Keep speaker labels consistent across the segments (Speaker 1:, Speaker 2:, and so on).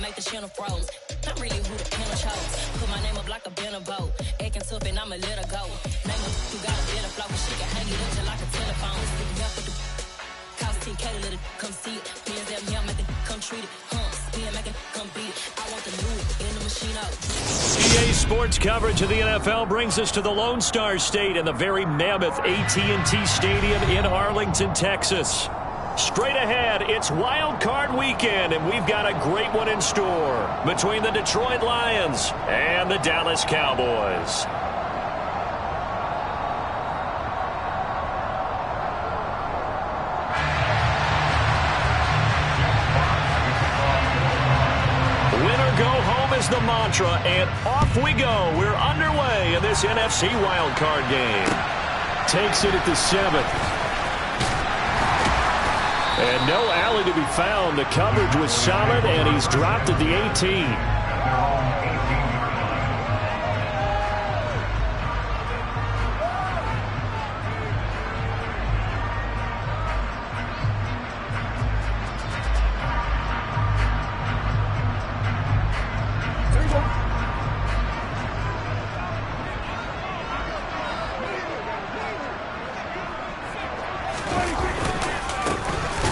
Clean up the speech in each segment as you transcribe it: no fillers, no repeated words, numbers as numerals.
Speaker 1: make the channel froze. I'm really who the panel chose. Put my name up like a banner boat. Acting tough and I'ma let her go. Name her who got a better flow. She can hang it up just like a telephone. Stick me up with the cost 10K to let it come see it. Hands down here, make it come treat it. Spin, make it come beat it. I want the new in the machine out.
Speaker 2: EA Sports coverage of the NFL brings us to the Lone Star State and the very mammoth AT&T Stadium in Arlington, Texas. Straight ahead, it's Wild Card Weekend, and we've got a great one in store between the Detroit Lions and the Dallas Cowboys. Winner go home is the mantra, and off we go. We're underway in this NFC Wild Card game. Takes it at the 7th. And no alley to be found. The coverage was solid, and he's dropped at the 18.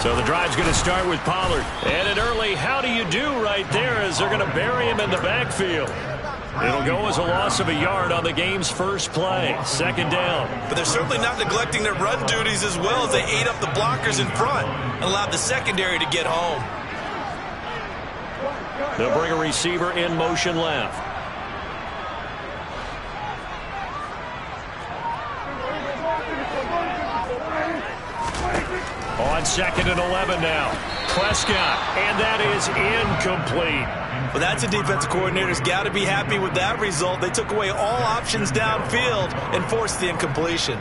Speaker 2: So the drive's going to start with Pollard. And an early how do you do right there as they're going to bury him in the backfield. It'll go as a loss of a yard on the game's first play. Second down.
Speaker 3: But they're certainly not neglecting their run duties as well as they ate up the blockers in front and allowed the secondary to get home.
Speaker 2: They'll bring a receiver in motion left. On 2nd and 11 now. Prescott, and that is incomplete.
Speaker 3: Well, that's a defensive coordinator's got to be happy with that result. They took away all options downfield and forced the incompletion.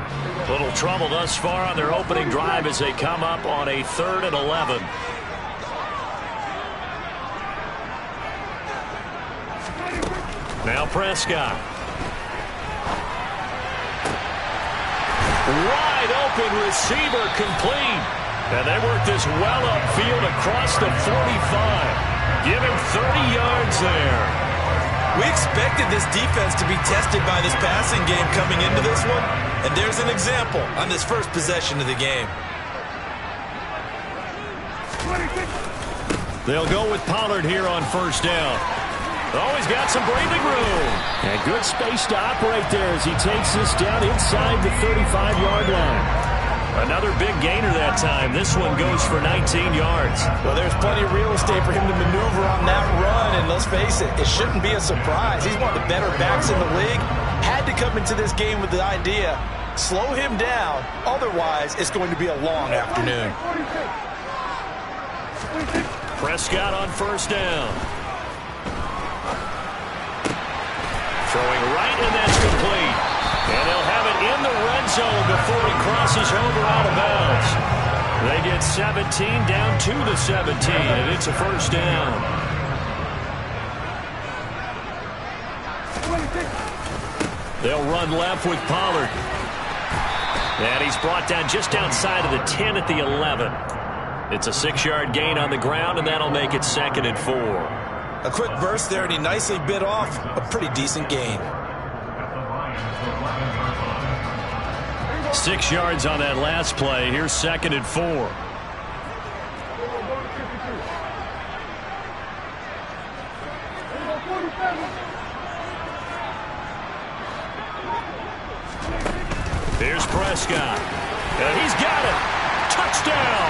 Speaker 2: Little trouble thus far on their opening drive as they come up on a 3rd and 11. Now Prescott. Wide open receiver complete. And they work this well upfield across the 45. Give him 30 yards there.
Speaker 3: We expected this defense to be tested by this passing game coming into this one. And there's an example on this first possession of the game.
Speaker 2: They'll go with Pollard here on first down. Oh, he's got some breathing room. And good space to operate there as he takes this down inside the 35-yard line. Another big gainer that time. This one goes for 19 yards.
Speaker 3: Well, there's plenty of real estate for him to maneuver on that run, and let's face it, it shouldn't be a surprise. He's one of the better backs in the league. Had to come into this game with the idea, slow him down, otherwise it's going to be a long afternoon.
Speaker 2: Prescott on first down. Throwing right, and that's complete. And they'll have it in the red zone before he crosses over out of bounds. They get 17 down to the 17, and it's a first down. They'll run left with Pollard. And he's brought down just outside of the 10 at the 11. It's a 6-yard gain on the ground, and that'll make it 2nd and 4.
Speaker 3: A quick burst there, and he nicely bit off a pretty decent gain.
Speaker 2: 6 yards on that last play. Here's 2nd and 4. Here's Prescott. And he's got it. Touchdown.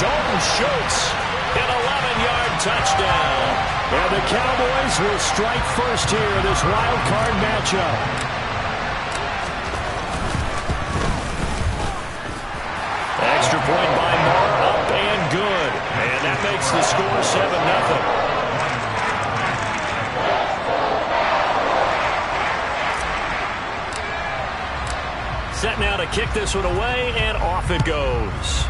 Speaker 2: Dalton Schultz, an 11-yard touchdown. And the Cowboys will strike first here in this wild card matchup. Extra point by Moore, up and good. And that makes the score 7-0. Set now to kick this one away, and off it goes.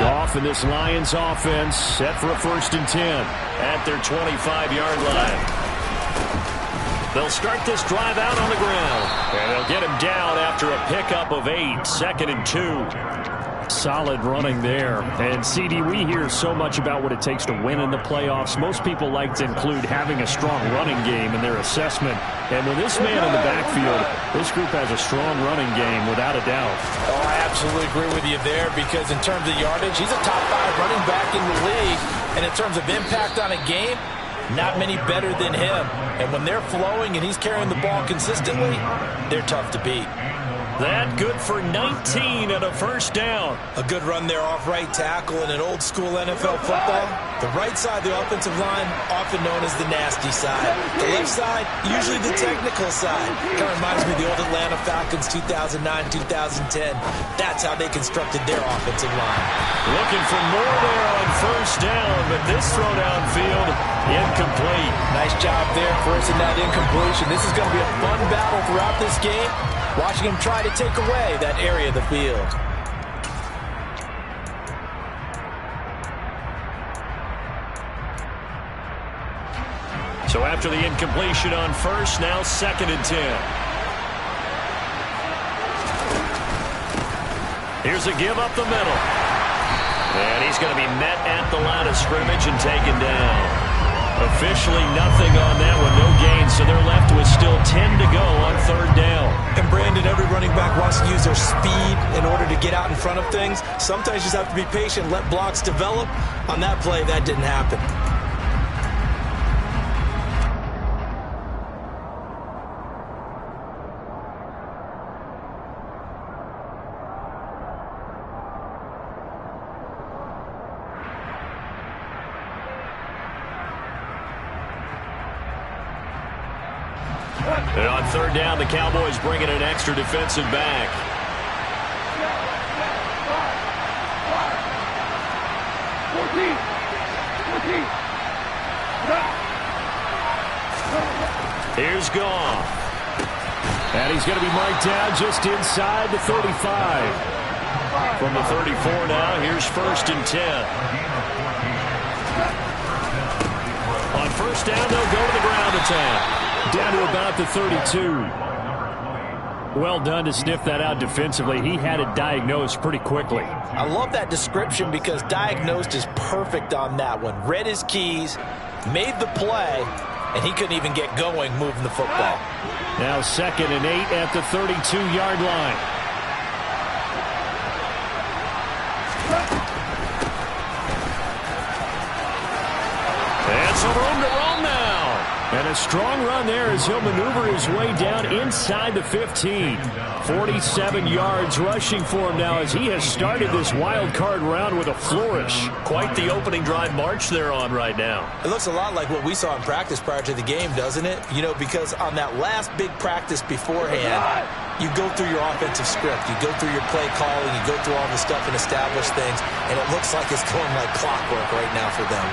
Speaker 2: Goff and this Lions offense set for a 1st and 10 at their 25-yard line. They'll start this drive out on the ground, and they'll get him down after a pickup of 8, 2nd and 2. Solid running there. And CD, we hear so much about what it takes to win in the playoffs. Most people like to include having a strong running game in their assessment. And with this man in the backfield, this group has a strong running game without a doubt.
Speaker 3: Oh, I absolutely agree with you there, because in terms of yardage, he's a top 5 running back in the league. And in terms of impact on a game, not many better than him. And when they're flowing and he's carrying the ball consistently, they're tough to beat.
Speaker 2: That good for 19 and a 1st down.
Speaker 3: A good run there off right tackle in an old school NFL football. The right side of the offensive line, often known as the nasty side. The left side, usually the technical side. Kind of reminds me of the old Atlanta Falcons 2009-2010. That's how they constructed their offensive line.
Speaker 2: Looking for more there on 1st down, but this throw downfield, incomplete.
Speaker 3: Nice job there forcing that incompletion. This is going to be a fun battle throughout this game. Watching him try to take away that area of the field.
Speaker 2: So after the incompletion on 1st, now 2nd and 10. Here's a give up the middle. And he's going to be met at the line of scrimmage and taken down. Officially nothing on that one, no gain, so they're left with still 10 to go on 3rd down.
Speaker 3: And Brandon, every running back wants to use their speed in order to get out in front of things. Sometimes you just have to be patient, let blocks develop. On that play, that didn't happen.
Speaker 2: And on 3rd down, the Cowboys bring in an extra defensive back. Here's Goff. And he's going to be marked down just inside the 35. From the 34 now, here's 1st and 10. On 1st down, they'll go to the ground attack. Down to about the 32. Well done to sniff that out defensively. He had it diagnosed pretty quickly.
Speaker 3: I love that description because diagnosed is perfect on that one. Read his keys, made the play, and he couldn't even get going moving the football.
Speaker 2: Now 2nd and 8 at the 32-yard line. And some room to roam now. And a strong run there as he'll maneuver his way down inside the 15. 47 yards rushing for him now as he has started this wild card round with a flourish. Quite the opening drive march they're on right now.
Speaker 3: It looks a lot like what we saw in practice prior to the game, doesn't it? You know, because on that last big practice beforehand, you go through your offensive script. You go through your play calling. You go through all the stuff and establish things. And it looks like it's going like clockwork right now for them.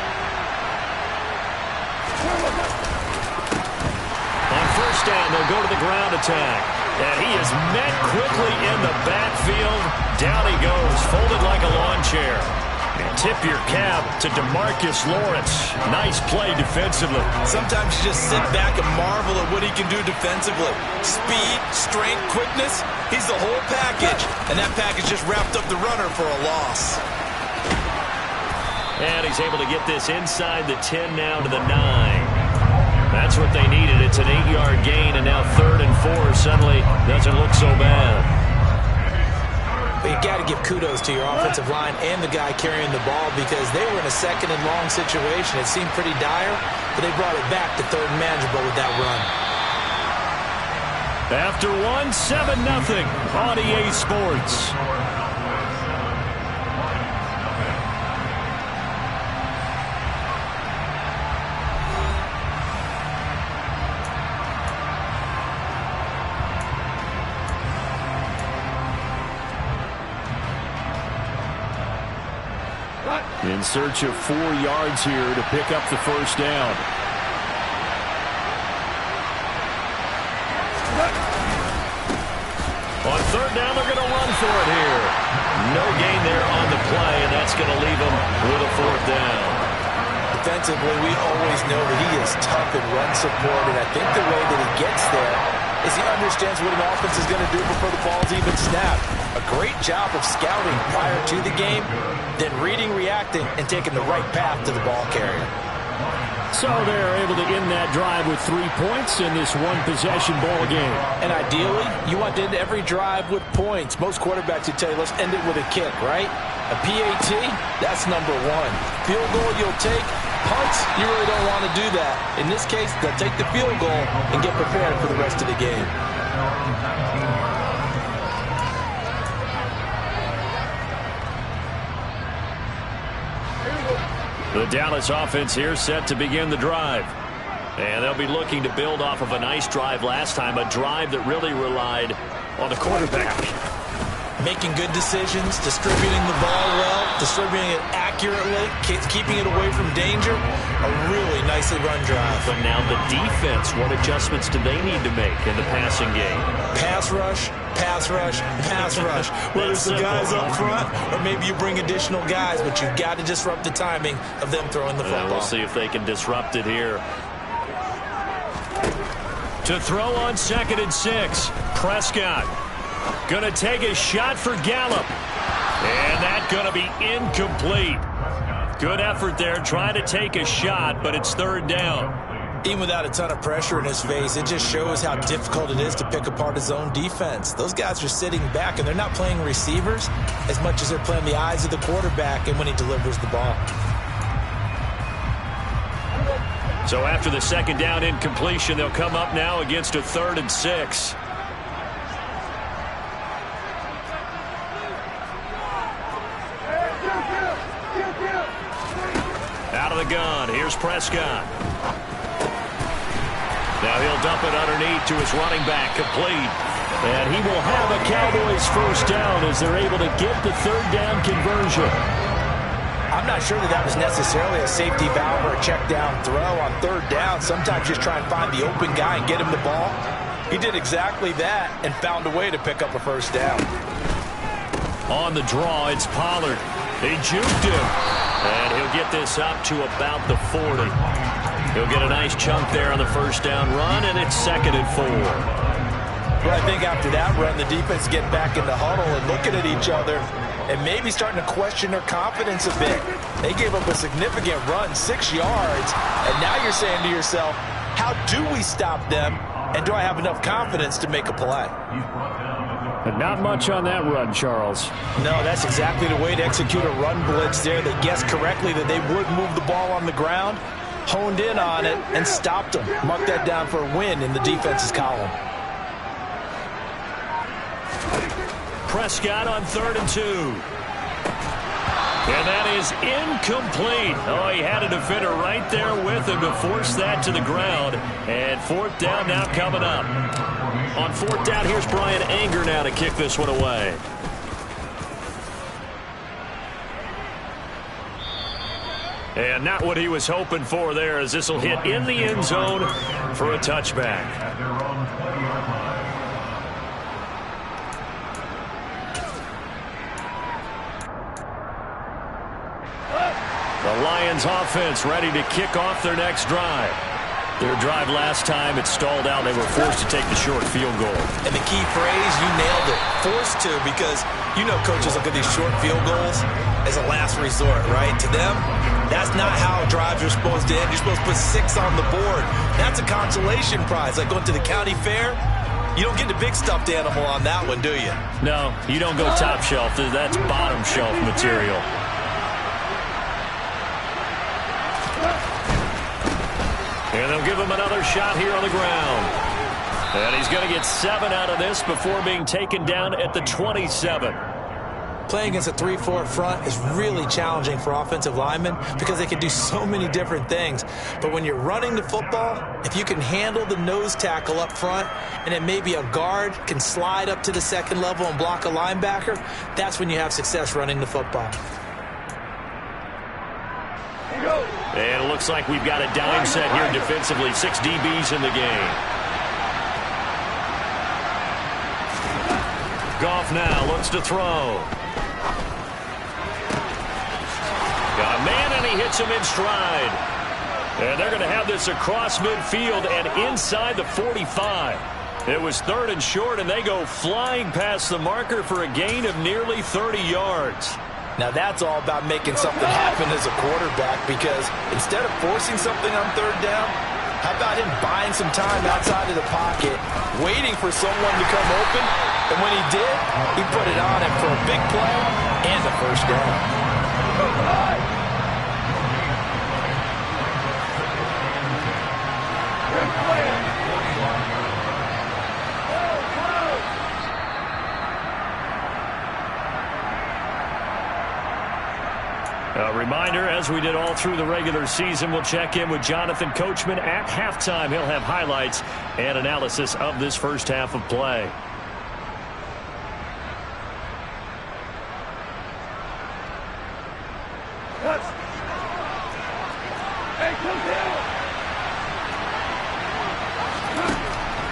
Speaker 2: On 1st down, they'll go to the ground attack. And he is met quickly in the backfield. Down he goes, folded like a lawn chair. And tip your cap to DeMarcus Lawrence. Nice play defensively.
Speaker 3: Sometimes you just sit back and marvel at what he can do defensively. Speed, strength, quickness. He's the whole package. And that package just wrapped up the runner for a loss.
Speaker 2: And he's able to get this inside the 10 now to the 9. That's what they needed. It's an 8-yard gain, and now 3rd and 4 suddenly doesn't look so bad.
Speaker 3: But you got to give kudos to your offensive line and the guy carrying the ball because they were in a 2nd and long situation. It seemed pretty dire, but they brought it back to 3rd and manageable with that run.
Speaker 2: After 1, 7-0 on EA Sports. In search of 4 yards here to pick up the 1st down. On 3rd down, they're going to run for it here. No gain there on the play, and that's going to leave him with a 4th down.
Speaker 3: Defensively, we always know that he is tough in run support, and I think the way that he gets there is he understands what an offense is going to do before the ball's even snapped. A great job of scouting prior to the game, then reading, reacting, and taking the right path to the ball carrier.
Speaker 2: So they're able to end that drive with 3 points in this one-possession ball game.
Speaker 3: And ideally, you want to end every drive with points. Most quarterbacks would tell you, let's end it with a kick, right? A PAT, that's number 1. Field goal you'll take. Punts, you really don't want to do that. In this case, they'll take the field goal and get prepared for the rest of the game.
Speaker 2: The Dallas offense here set to begin the drive. And they'll be looking to build off of a nice drive last time, a drive that really relied on the quarterback.
Speaker 3: Making good decisions, distributing the ball well, distributing it accurately, keeping it away from danger. A really nicely run drive.
Speaker 2: But now the defense, what adjustments do they need to make in the passing game?
Speaker 3: Pass rush, pass rush, pass rush. Whether it's the guys up front or maybe you bring additional guys, but you've got to disrupt the timing of them throwing the football.
Speaker 2: We'll see if they can disrupt it here. To throw on 2nd and 6, Prescott. Gonna take a shot for Gallup. And that's gonna be incomplete. Good effort there, trying to take a shot, but it's 3rd down.
Speaker 3: Even without a ton of pressure in his face, it just shows how difficult it is to pick apart his own defense. Those guys are sitting back, and they're not playing receivers as much as they're playing the eyes of the quarterback and when he delivers the ball.
Speaker 2: So after the 2nd down incompletion, they'll come up now against a 3rd and 6. Out of the gun, here's Prescott. Now he'll dump it underneath to his running back, complete. And he will have a Cowboys 1st down as they're able to get the 3rd down conversion.
Speaker 3: I'm not sure that was necessarily a safety valve or a check down throw on 3rd down. Sometimes just try and find the open guy and get him the ball. He did exactly that and found a way to pick up a 1st down.
Speaker 2: On the draw, it's Pollard. They juked him. And he'll get this up to about the 40. He'll get a nice chunk there on the 1st down run, and it's 2nd and 4.
Speaker 3: Well, I think after that run, the defense get back in the huddle and looking at each other and maybe starting to question their confidence a bit. They gave up a significant run, 6 yards, and now you're saying to yourself, how do we stop them, and do I have enough confidence to make a play?
Speaker 2: But not much on that run, Charles.
Speaker 3: No, that's exactly the way to execute a run blitz there. They guessed correctly that they would move the ball on the ground, honed in on it, and stopped them. Mark that down for a win in the defense's column.
Speaker 2: Prescott on 3rd and 2. And that is incomplete. Oh, he had a defender right there with him to force that to the ground. And 4th down now coming up. On 4th down, here's Brian Anger now to kick this one away. And not what he was hoping for there, as this will hit in the end zone for a touchback. The Lions offense ready to kick off their next drive. Their drive last time, it stalled out. They were forced to take the short field goal.
Speaker 3: And the key phrase, you nailed it, forced to, because you know coaches look at these short field goals as a last resort, right? To them, that's not how drives are supposed to end. You're supposed to put 6 on the board. That's a consolation prize, like going to the county fair. You don't get the big stuffed animal on that one, do you?
Speaker 2: No, you don't go top shelf. That's bottom shelf material. And they'll give him another shot here on the ground. And he's going to get 7 out of this before being taken down at the 27.
Speaker 3: Playing against a 3-4 front is really challenging for offensive linemen because they can do so many different things. But when you're running the football, if you can handle the nose tackle up front and then maybe a guard can slide up to the 2nd level and block a linebacker, that's when you have success running the football.
Speaker 2: And it looks like we've got a dime set here defensively. 6 DBs in the game. Goff now looks to throw. Got a man, and he hits him in stride. And they're going to have this across midfield and inside the 45. It was 3rd and short, and they go flying past the marker for a gain of nearly 30 yards.
Speaker 3: Now that's all about making something happen as a quarterback, because instead of forcing something on 3rd down, how about him buying some time outside of the pocket, waiting for someone to come open, and when he did, he put it on him for a big play and a first down.
Speaker 2: A reminder, as we did all through the regular season, we'll check in with Jonathan Coachman at halftime. He'll have highlights and analysis of this first half of play.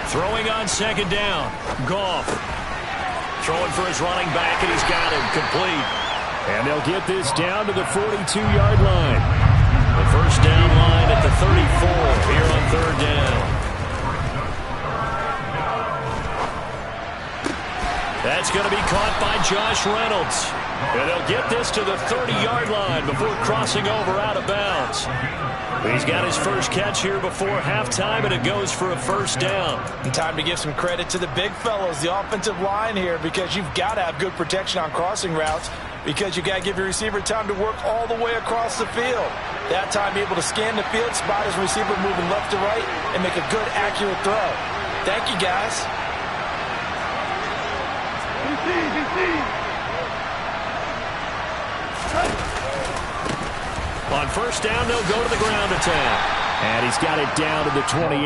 Speaker 2: Throwing on 2nd down. Goff throwing for his running back, and he's got him complete. And they'll get this down to the 42-yard line. The first down line at the 34 here on 3rd down. That's going to be caught by Josh Reynolds. And they'll get this to the 30-yard line before crossing over out of bounds. He's got his first catch here before halftime, and it goes for a first down.
Speaker 3: And time to give some credit to the big fellows, the offensive line here, because you've got to have good protection on crossing routes, because you've got to give your receiver time to work all the way across the field. That time able to scan the field, spot his receiver moving left to right, and make a good, accurate throw. Thank you, guys.
Speaker 2: On first down, they'll go to the ground attack. And he's got it down to the 28.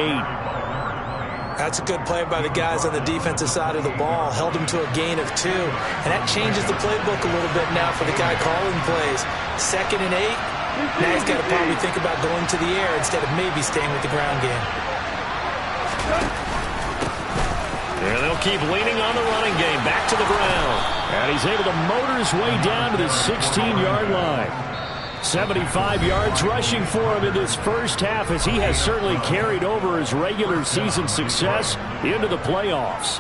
Speaker 3: That's a good play by the guys on the defensive side of the ball. Held him to a gain of 2. And that changes the playbook a little bit now for the guy calling plays. 2nd and 8. Now he's got to probably think about going to the air instead of maybe staying with the ground game.
Speaker 2: And they'll keep leaning on the running game. Back to the ground. And he's able to motor his way down to the 16-yard line. 75 yards rushing for him in this first half, as he has certainly carried over his regular season success into the playoffs.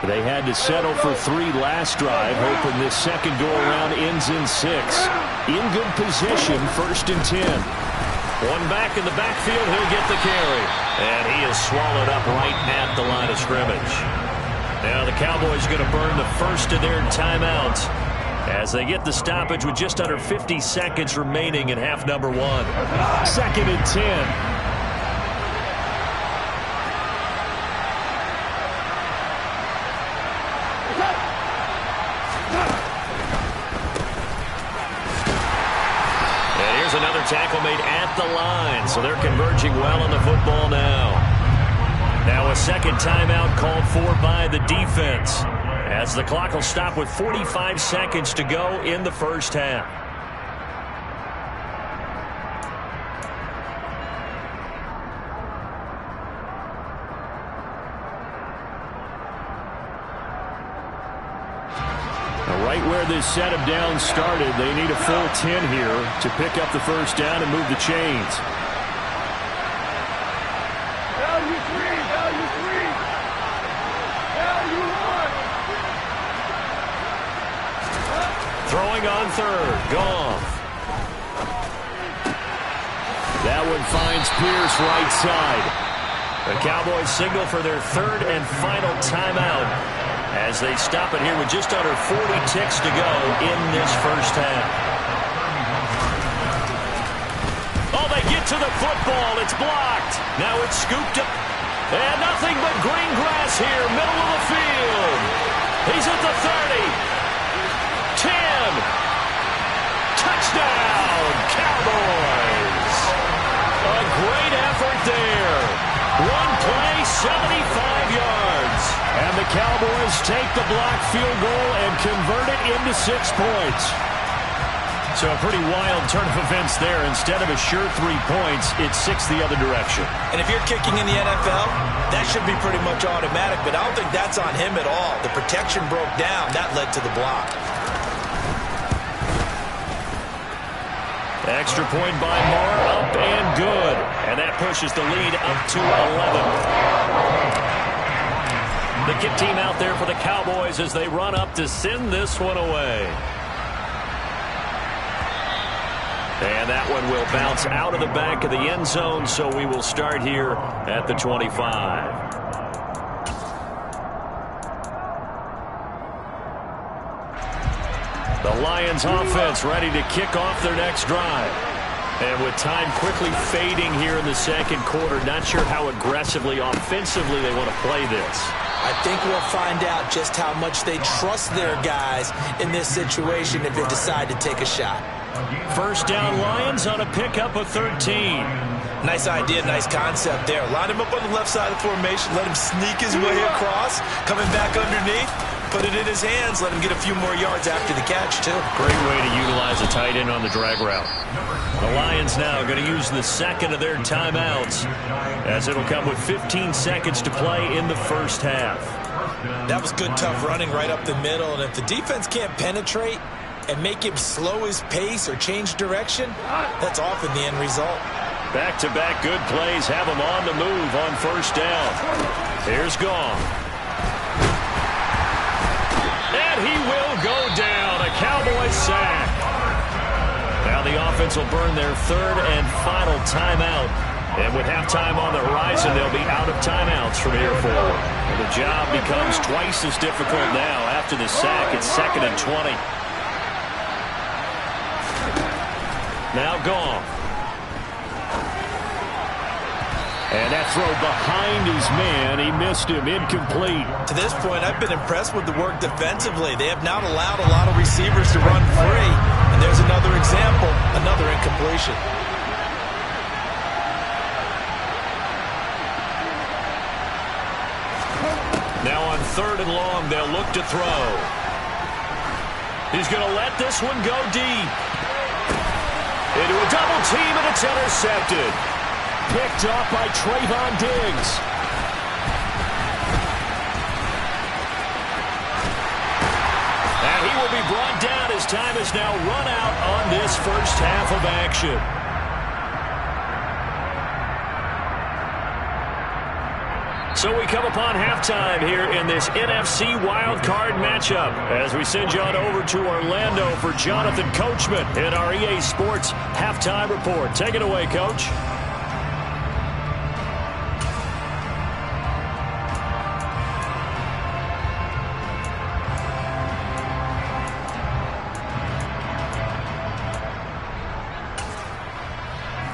Speaker 2: They had to settle for 3 last drive, hoping this second go-around ends in 6. In good position, 1st and 10. One back in the backfield, he'll get the carry. And he is swallowed up right at the line of scrimmage. Now the Cowboys going to burn the first of their timeouts as they get the stoppage with just under 50 seconds remaining in half number 1. 2nd and 10. Another tackle made at the line, so they're converging well on the football now. Now a second timeout called for by the defense, as the clock will stop with 45 seconds to go in the first half. Right where this set of downs started, they need a full 10 here to pick up the first down and move the chains.
Speaker 4: Value 3, value 3, value 1.
Speaker 2: Throwing on 3rd, Goff. That one finds Pierce right side. The Cowboys signal for their 3rd and final timeout, as they stop it here with just under 40 ticks to go in this first half. Oh, they get to the football. It's blocked. Now it's scooped up. And nothing but green grass here, middle of the field. He's at the 30. 10. Touchdown, Cowboys. A great effort there. One play, 75 yards. And the Cowboys take the blocked field goal and convert it into 6 points. So a pretty wild turn of events there. Instead of a sure 3 points, it's 6 the other direction.
Speaker 3: And if you're kicking in the NFL, that should be pretty much automatic, but I don't think that's on him at all. The protection broke down. That led to the block.
Speaker 2: Extra point by Moore, up and good. And that pushes the lead up to 11. The kick team out there for the Cowboys as they run up to send this one away. And that one will bounce out of the back of the end zone, so we will start here at the 25. The Lions offense ready to kick off their next drive. And with time quickly fading here in the second quarter, not sure how aggressively, offensively they want to play this.
Speaker 3: I think we'll find out just how much they trust their guys in this situation if they decide to take a shot.
Speaker 2: First down Lions on a pickup of 13.
Speaker 3: Nice idea, nice concept there. Line him up on the left side of the formation, let him sneak his way across, coming back underneath, put it in his hands, let him get a few more yards after the catch, too.
Speaker 2: Great way to utilize a tight end on the drag route. The Lions now going to use the second of their timeouts, as it'll come with 15 seconds to play in the first half.
Speaker 3: That was good, tough running right up the middle, and if the defense can't penetrate and make him slow his pace or change direction, that's often the end result.
Speaker 2: Back-to-back good plays have him on the move on first down. Here's Gong. And he will go down. A Cowboys sack. Now the offense will burn their third and final timeout. And with halftime on the horizon, they'll be out of timeouts from here forward. And the job becomes twice as difficult now. After the sack, it's 2nd and 20. Now Gong. And that throw behind his man. He missed him. Incomplete.
Speaker 3: To this point, I've been impressed with the work defensively. They have not allowed a lot of receivers to run free. And there's another example, another incompletion.
Speaker 2: Now on 3rd and long, they'll look to throw. He's going to let this one go deep. Into a double team, and it's intercepted. Picked off by Trayvon Diggs. And he will be brought down as time has now run out on this first half of action. So we come upon halftime here in this NFC wildcard matchup as we send you on over to Orlando for Jonathan Coachman in our EA Sports halftime report. Take it away, Coach.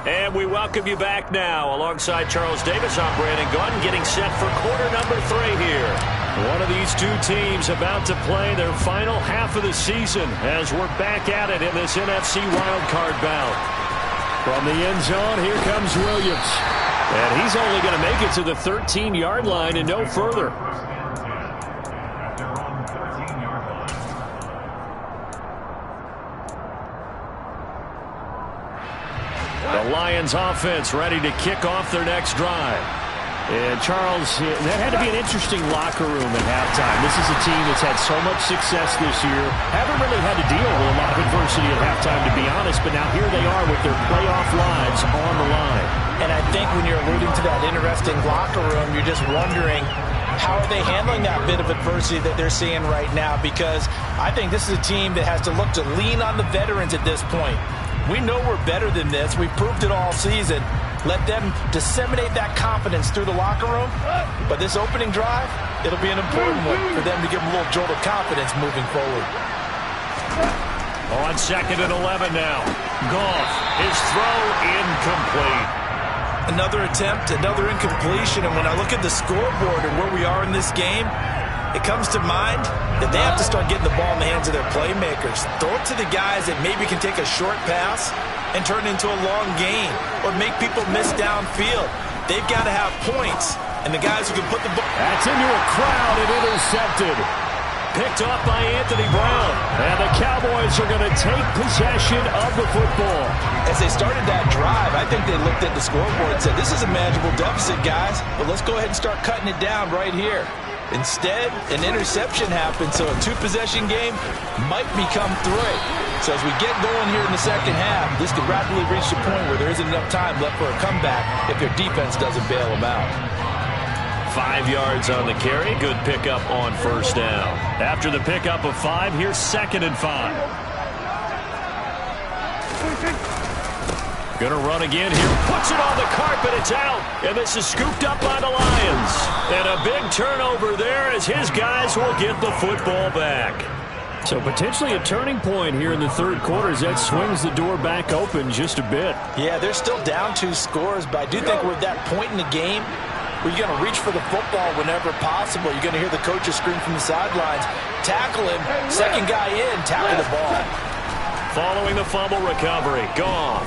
Speaker 2: And we welcome you back now. Alongside Charles Davis, I'm Brandon Gunn, getting set for quarter number 3 here. One of these two teams about to play their final half of the season as we're back at it in this NFC wildcard bout. From the end zone, here comes Williams. And he's only going to make it to the 13-yard line and no further. The Lions offense ready to kick off their next drive. And Charles, that had to be an interesting locker room at halftime. This is a team that's had so much success this year. Haven't really had to deal with a lot of adversity at halftime, to be honest, but now here they are with their playoff lives on the line.
Speaker 3: And I think when you're alluding to that interesting locker room, you're just wondering, how are they handling that bit of adversity that they're seeing right now? Because I think this is a team that has to look to lean on the veterans at this point. We know we're better than this. We've proved it all season. Let them disseminate that confidence through the locker room. But this opening drive, it'll be an important one for them to give them a little jolt of confidence moving forward.
Speaker 2: On 2nd and 11 now. Goff, his throw incomplete.
Speaker 3: Another attempt, another incompletion. And when I look at the scoreboard and where we are in this game, it comes to mind that they have to start getting the ball in the hands of their playmakers. Throw it to the guys that maybe can take a short pass and turn it into a long gain or make people miss downfield. They've got to have points, and the guys who can put the ball...
Speaker 2: That's into a crowd and intercepted. picked off by Anthony Brown. And the Cowboys are going to take possession of the football.
Speaker 3: As they started that drive, I think they looked at the scoreboard and said, this is a manageable deficit, guys, but let's go ahead and start cutting it down right here. Instead, an interception happened, so a two-possession game might become three. So as we get going here in the second half, this could rapidly reach the point where there isn't enough time left for a comeback if their defense doesn't bail them out.
Speaker 2: 5 yards on the carry. Good pickup on first down. After the pickup of 5, here's 2nd and 5. Going to run again here. Puts it on the carpet. It's out. And this is scooped up by the Lions. And a big turnover there as his guys will get the football back. So potentially a turning point here in the third quarter as that swings the door back open just a bit.
Speaker 3: Yeah, they're still down 2 scores, but I do think we're at that point in the game where you're going to reach for the football whenever possible. You're going to hear the coaches scream from the sidelines. Tackle him. Second guy in. Tackle the ball.
Speaker 2: Following the fumble recovery. Goff.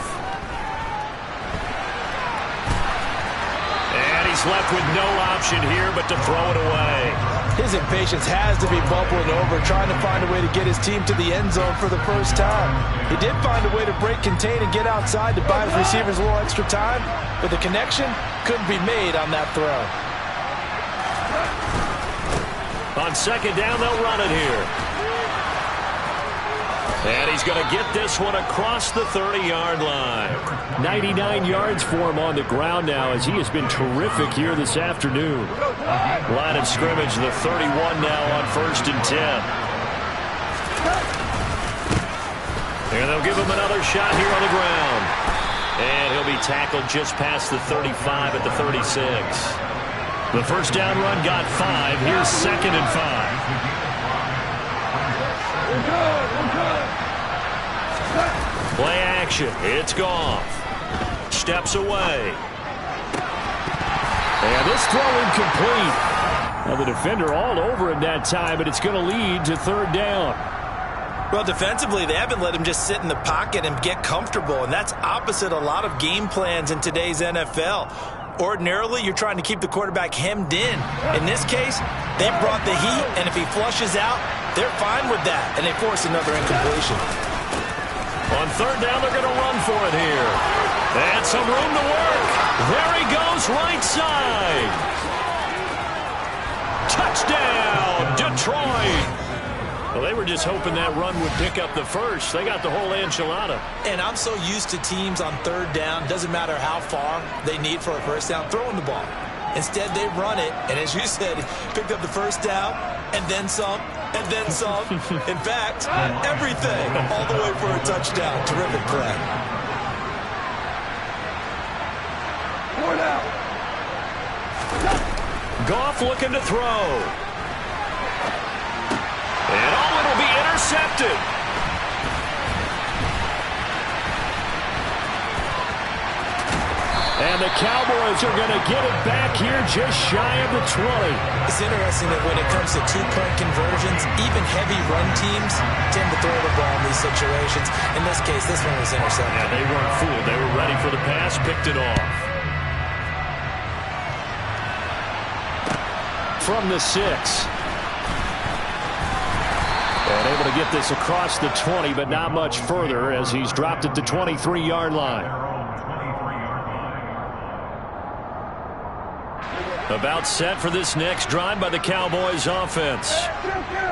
Speaker 2: And he's left with no option here but to throw it away.
Speaker 3: His impatience has to be bubbling over, trying to find a way to get his team to the end zone for the first time. He did find a way to break contain and get outside to buy his receivers a little extra time, but the connection couldn't be made on that throw.
Speaker 2: On second down, they'll run it here. And he's going to get this one across the 30-yard line. 99 yards for him on the ground now as he has been terrific here this afternoon. Line of scrimmage, the 31 now on 1st and 10. And they'll give him another shot here on the ground. And he'll be tackled just past the 35 at the 36. The first down run got 5. Here's 2nd and 5. Play action. It's Goff. Steps away. And this throw incomplete. Now the defender all over him that time, but it's going to lead to 3rd down.
Speaker 3: Well, defensively, they haven't let him just sit in the pocket and get comfortable, and that's opposite a lot of game plans in today's NFL. Ordinarily, you're trying to keep the quarterback hemmed in. In this case, they brought the heat, and if he flushes out, they're fine with that, and they force another incompletion.
Speaker 2: On 3rd down, they're going to run for it here. And some room to work. There he goes, right side. Touchdown, Detroit. Well, they were just hoping that run would pick up the first. They got the whole enchilada.
Speaker 3: And I'm so used to teams on 3rd down, doesn't matter how far they need for a first down, throwing the ball. Instead, they run it, and as you said, picked up the first down, and then some, and then some. In fact, everything, all the way for a touchdown. Terrific play.
Speaker 4: 4 down.
Speaker 2: Goff looking to throw. And it'll be intercepted. And the Cowboys are going to get it back here just shy of the 20.
Speaker 3: It's interesting that when it comes to 2-point conversions, even heavy run teams tend to throw the ball in these situations. In this case, this one was intercepted.
Speaker 2: Yeah, they weren't fooled. They were ready for the pass, picked it off. From the 6. And able to get this across the 20, but not much further as he's dropped at the 23-yard line. About set for this next drive by the Cowboys offense.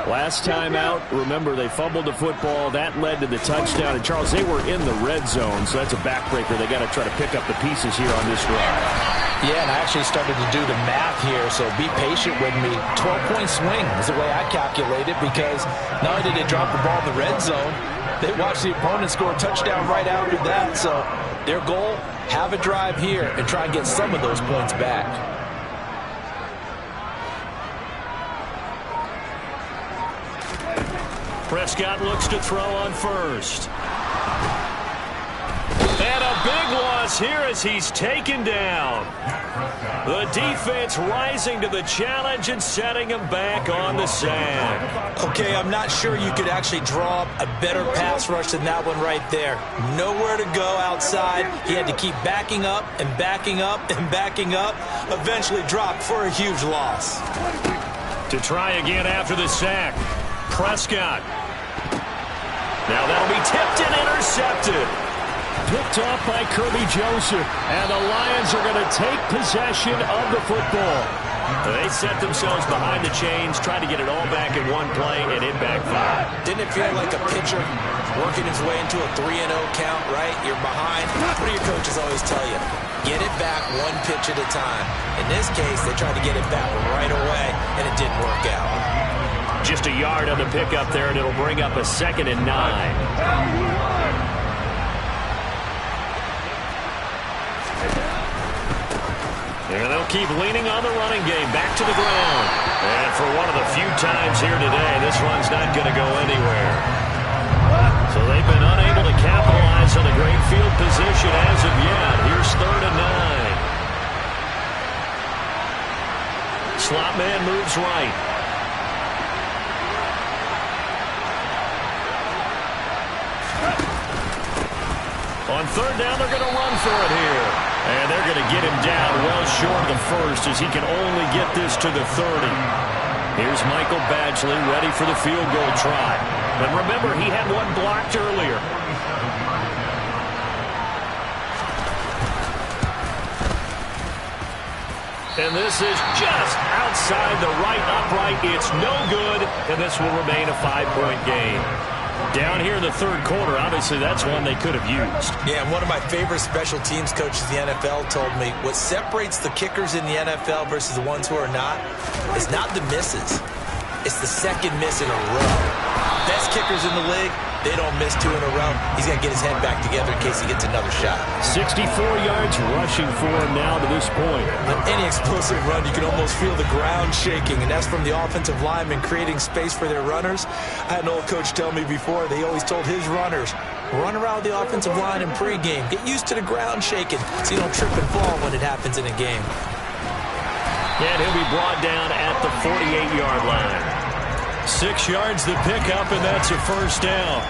Speaker 2: Last time out, remember, they fumbled the football. That led to the touchdown. And, Charles, they were in the red zone, so that's a backbreaker. They got to try to pick up the pieces here on this drive.
Speaker 3: Yeah, and I actually started to do the math here, so be patient with me. 12-point swing is the way I calculate it because not only did they drop the ball in the red zone, they watched the opponent score a touchdown right after that. So their goal, have a drive here and try and get some of those points back.
Speaker 2: Prescott looks to throw on first. And a big loss here as he's taken down. The defense rising to the challenge and setting him back on the sack.
Speaker 3: Okay, I'm not sure you could actually draw up a better pass rush than that one right there. Nowhere to go outside. He had to keep backing up and backing up and backing up. Eventually dropped for a huge loss.
Speaker 2: To try again after the sack. Prescott. Now that'll be tipped and intercepted. Picked off by Kirby Joseph. And the Lions are going to take possession of the football. They set themselves behind the chains, tried to get it all back in one play, and it backfired.
Speaker 3: Didn't it feel like a pitcher working his way into a 3-0 count, right? You're behind. What do your coaches always tell you? Get it back one pitch at a time. In this case, they tried to get it back right away, and it didn't work out.
Speaker 2: Just a yard on the pickup there, and it'll bring up a 2nd and 9. And they'll keep leaning on the running game. Back to the ground. And for one of the few times here today, this one's not going to go anywhere. So they've been unable to capitalize on a great field position as of yet. Here's 3rd and 9. Slot man moves right. On 3rd down, they're going to run for it here. And they're going to get him down well short of the first as he can only get this to the 30. Here's Michael Badgley ready for the field goal try. And remember, he had one blocked earlier. And this is just outside the right upright. It's no good, and this will remain a 5-point game. Down here in the 3rd quarter, obviously that's one they could have used. Yeah, and one of my favorite special teams coaches in the NFL told me what separates the kickers in the NFL versus the ones who are not is not the misses. It's the second miss in a row. Best kickers in the league, they don't miss 2 in a row. He's got to get his head back together in case he gets another shot. 64 yards rushing for him now to this point. On any explosive run, you can almost feel the ground shaking, and that's from the offensive linemen creating space for their runners. I had an old coach tell me before, they always told his runners, run around the offensive line in pregame. Get used to the ground shaking so you don't trip and fall when it happens in a game. And he'll be brought down at the 48-yard line. 6 yards the pickup, and that's a 1st down.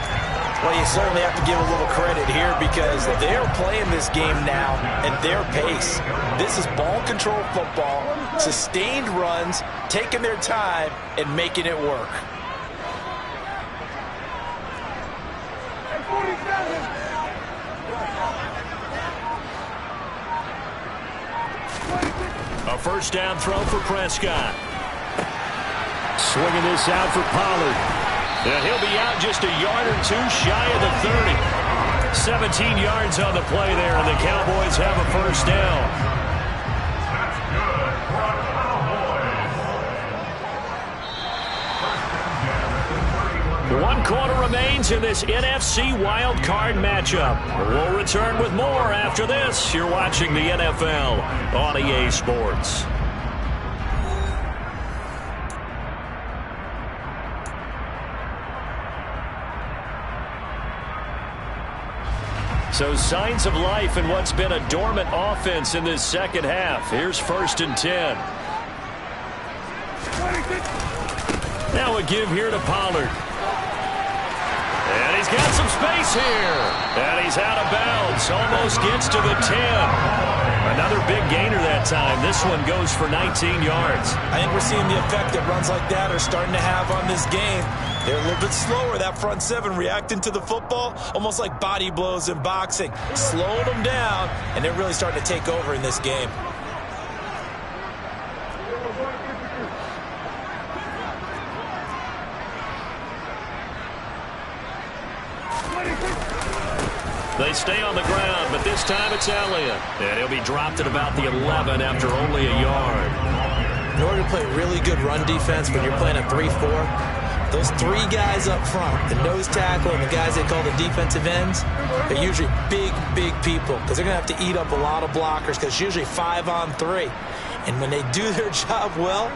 Speaker 3: Well, you certainly have to give a little credit here because they're playing this game now at their pace. This is ball control football, sustained runs, taking their time, and making it work.
Speaker 2: A 1st down throw for Prescott. Swinging this out for Pollard. And he'll be out just a yard or 2 shy of the 30. 17 yards on the play there, and the Cowboys have a 1st down. One quarter remains in this NFC wildcard matchup. We'll return with more after this. You're watching the NFL on EA Sports. So signs of life in what's been a dormant offense in this 2nd half. Here's 1st and 10. Now a give here to Pollard. And he's got some space here. And he's out of bounds. Almost gets to the 10. Another big gainer that time. This one goes for 19 yards.
Speaker 3: I think we're seeing the effect that runs like that are starting to have on this game. They're a little bit slower, that front 7, reacting to the football, almost like body blows in boxing. Slowing them down, and they're really starting to take over in this game.
Speaker 2: They stay on the ground, but this time it's Elliott. And he'll be dropped at about the 11 after only a yard.
Speaker 3: In order to play really good run defense when you're playing a 3-4, those 3 guys up front, the nose tackle and the guys they call the defensive ends, they're usually big, big people because they're going to have to eat up a lot of blockers because it's usually 5-on-3. And when they do their job well,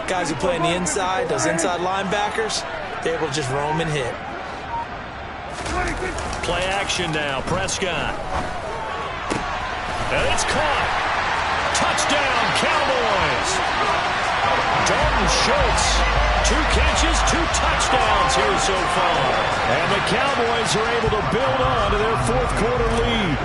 Speaker 3: guys who play on the inside, those inside linebackers, they're able to just roam and hit.
Speaker 2: Play action now, Prescott. And it's caught. Touchdown, Cowboys. Dalton Schultz, 2 catches, 2 touchdowns here so far. And the Cowboys are able to build on to their 4th quarter lead.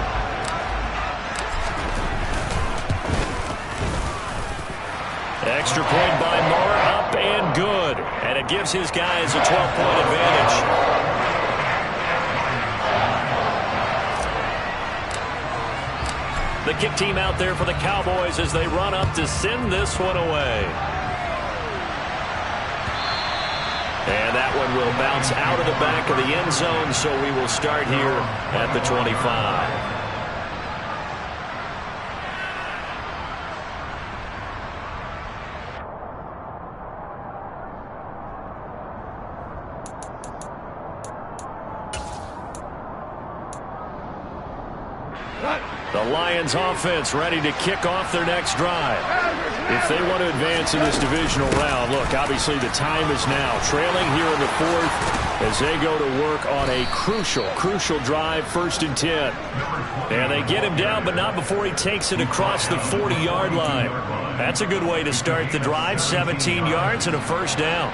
Speaker 2: Extra point by Moore, up and good. And it gives his guys a 12-point advantage. The kick team out there for the Cowboys as they run up to send this one away. And that one will bounce out of the back of the end zone, so we will start here at the 25. The Lions offense ready to kick off their next drive. If they want to advance in this divisional round, look, obviously the time is now. Trailing here in the fourth as they go to work on a crucial drive, 1st and 10. And they get him down, but not before he takes it across the 40-yard line. That's a good way to start the drive, 17 yards and a 1st down.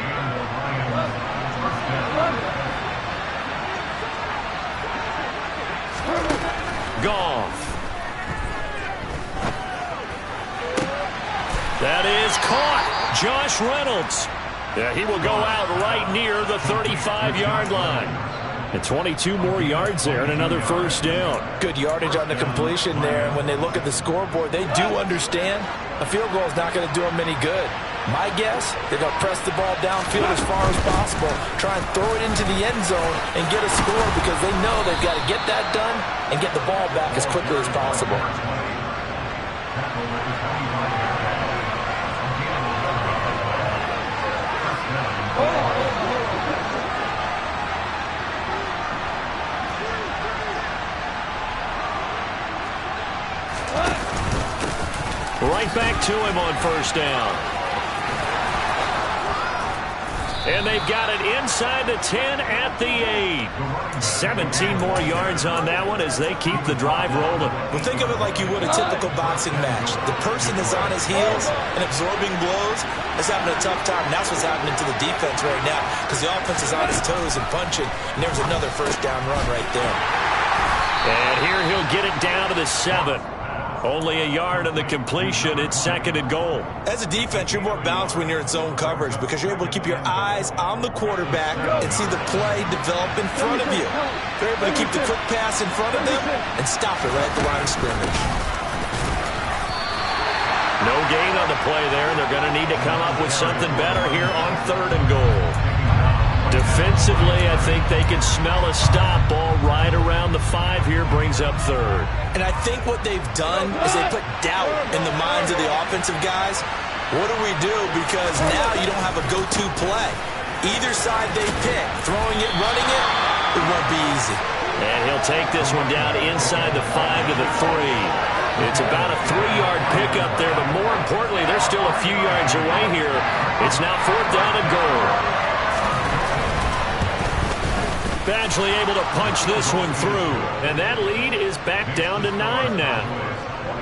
Speaker 2: Goff. That is caught. Josh Reynolds. Yeah, he will go out right near the 35-yard line. And 22 more yards there and another 1st down.
Speaker 3: Good yardage on the completion there. And when they look at the scoreboard, they do understand a field goal is not going to do them any good. My guess, they're going to press the ball downfield as far as possible, try and throw it into the end zone and get a score because they know they've got to get that done and get the ball back as quickly as possible.
Speaker 2: Right back to him on 1st down. And they've got it inside the 10 at the 8. 17 more yards on that one as they keep the drive rolling.
Speaker 3: Well, think of it like you would a typical boxing match. The person that's on his heels and absorbing blows is having a tough time. And that's what's happening to the defense right now because the offense is on his toes and punching. And there's another 1st down run right there.
Speaker 2: And here he'll get it down to the 7. Only a yard on the completion. It's 2nd and goal.
Speaker 3: As a defense, you're more balanced when you're in zone coverage because you're able to keep your eyes on the quarterback and see the play develop in front of you. You're able to keep the quick pass in front of them and stop it right at the line of scrimmage.
Speaker 2: No gain on the play there. They're going to need to come up with something better here on 3rd and goal. Defensively, I think they can smell a stop. Ball right around the 5 here, brings up 3rd.
Speaker 3: And I think what they've done is they put doubt in the minds of the offensive guys. What do we do? Because now you don't have a go-to play. Either side they pick, throwing it, running it, it won't be easy.
Speaker 2: And he'll take this one down inside the 5 to the 3. It's about a 3-yard pickup there, but more importantly, they're still a few yards away here. It's now 4th down and goal. Badgley able to punch this one through. And that lead is back down to 9 now.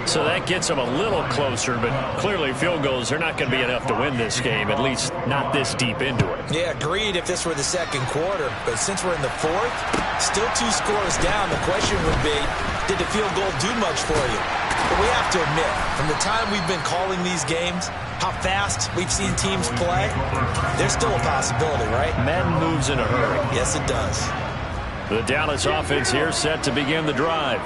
Speaker 2: So that gets them a little closer, but clearly field goals are not going to be enough to win this game, at least not this deep into it.
Speaker 3: Yeah, agreed if this were the 2nd quarter. But since we're in the 4th, still 2 scores down. The question would be, did the field goal do much for you? But we have to admit, from the time we've been calling these games, how fast we've seen teams play, there's still a possibility, right?
Speaker 2: Men moves in a hurry.
Speaker 3: Yes, it does.
Speaker 2: The Dallas offense here set to begin the drive.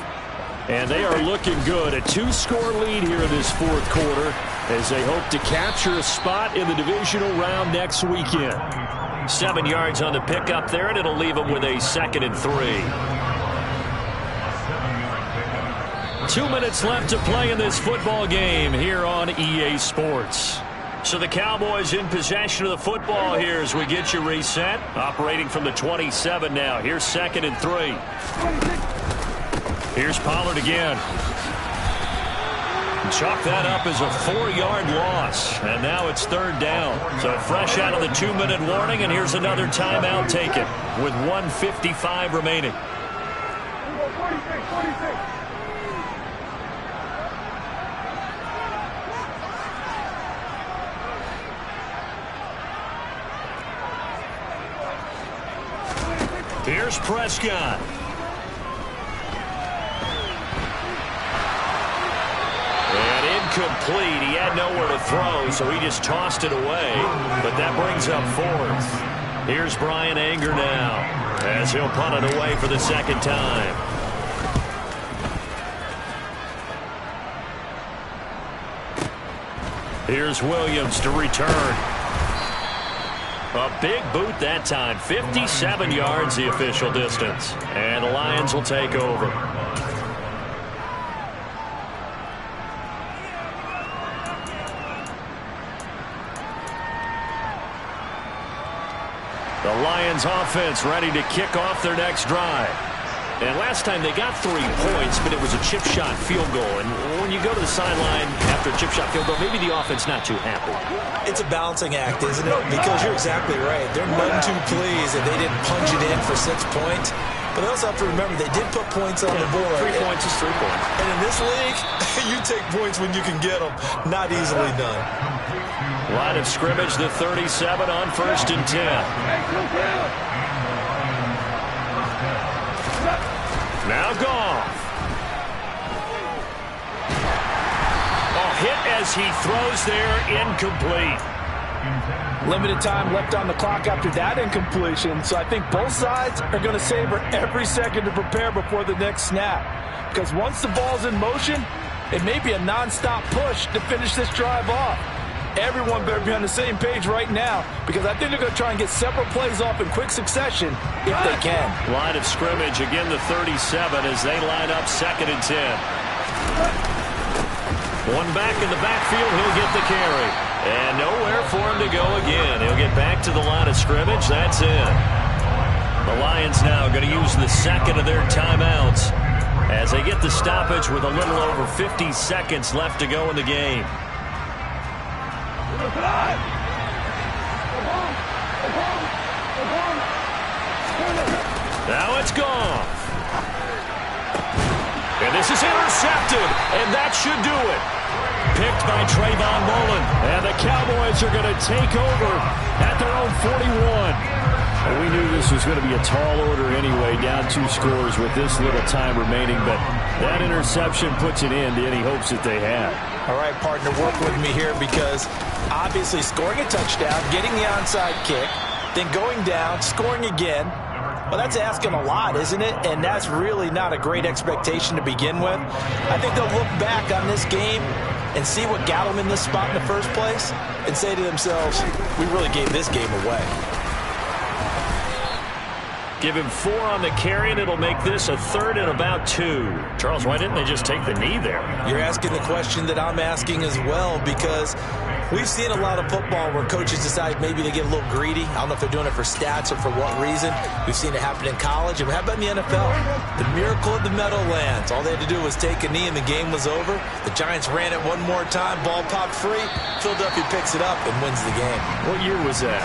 Speaker 2: And they are looking good. A 2-score lead here in this 4th quarter as they hope to capture a spot in the divisional round next weekend. 7 yards on the pickup there, and it'll leave them with a 2nd and 3. 2 minutes left to play in this football game here on EA Sports. So the Cowboys in possession of the football here as we get you reset. Operating from the 27 now. Here's 2nd and 3. Here's Pollard again. Chalk that up as a 4-yard loss. And now it's 3rd down. So fresh out of the 2-minute warning, and here's another timeout taken with 1:55 remaining. Here's Prescott. And in incomplete. He had nowhere to throw, so he just tossed it away. But that brings up fourth. Here's Brian Anger now, as he'll punt it away for the second time. Here's Williams to return. A big boot that time. 57 yards the official distance. And the Lions will take over. The Lions offense ready to kick off their next drive. And last time they got 3 points, but it was a chip shot field goal. And when you go to the sideline after a chip shot field goal, maybe the offense not too happy.
Speaker 3: It's a balancing act, isn't it? Because you're exactly right. They're none too pleased that they didn't punch it in for 6 points. But they also have to remember they did put points on the board.
Speaker 2: 3 points is 3 points.
Speaker 3: And in this league, you take points when you can get them. Not easily done.
Speaker 2: Line of scrimmage, the 37 on 1st and 10. Now Goff. Hit as he throws there, incomplete.
Speaker 5: Limited time left on the clock after that incompletion, so I think both sides are going to savor every second to prepare before the next snap. Because once the ball's in motion, it may be a non-stop push to finish this drive off. Everyone better be on the same page right now, because I think they're going to try and get several plays off in quick succession if they can.
Speaker 2: Line of scrimmage, again the 37 as they line up 2nd and 10. One back in the backfield, he'll get the carry. And nowhere for him to go again. He'll get back to the line of scrimmage. That's it. The Lions now going to use the second of their timeouts as they get the stoppage with a little over 50 seconds left to go in the game. Now it's gone. And this is intercepted, and that should do it. Picked by Trayvon Mullen, and the Cowboys are going to take over at their own 41. And we knew this was going to be a tall order anyway, down 2 scores with this little time remaining, but that interception puts an end to any hopes that they had.
Speaker 3: All right, partner, work with me here because obviously scoring a touchdown, getting the onside kick, then going down, scoring again. Well, that's asking a lot, isn't it? And that's really not a great expectation to begin with. I think they'll look back on this game and see what got them in this spot in the first place and say to themselves, we really gave this game away.
Speaker 2: Give him 4 on the carry, and it'll make this a 3rd and about 2. Charles, why didn't they just take the knee there?
Speaker 3: You're asking the question that I'm asking as well, because we've seen a lot of football where coaches decide maybe they get a little greedy. I don't know if they're doing it for stats or for what reason. We've seen it happen in college, and how about in the NFL? The miracle of the Meadowlands. All they had to do was take a knee, and the game was over. The Giants ran it one more time. Ball popped free. Philadelphia picks it up and wins the game.
Speaker 2: What year was that?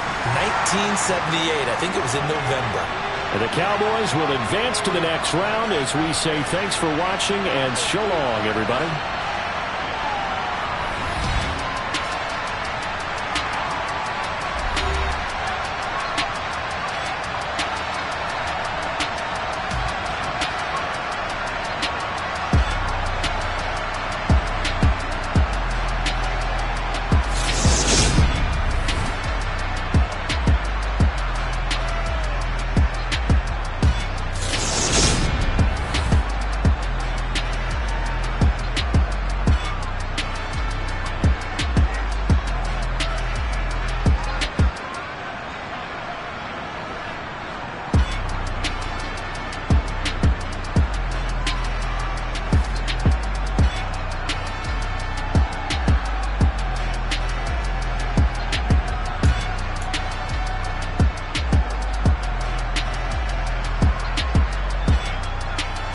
Speaker 3: 1978. I think it was in November.
Speaker 2: And the Cowboys will advance to the next round as we say thanks for watching and so long, everybody.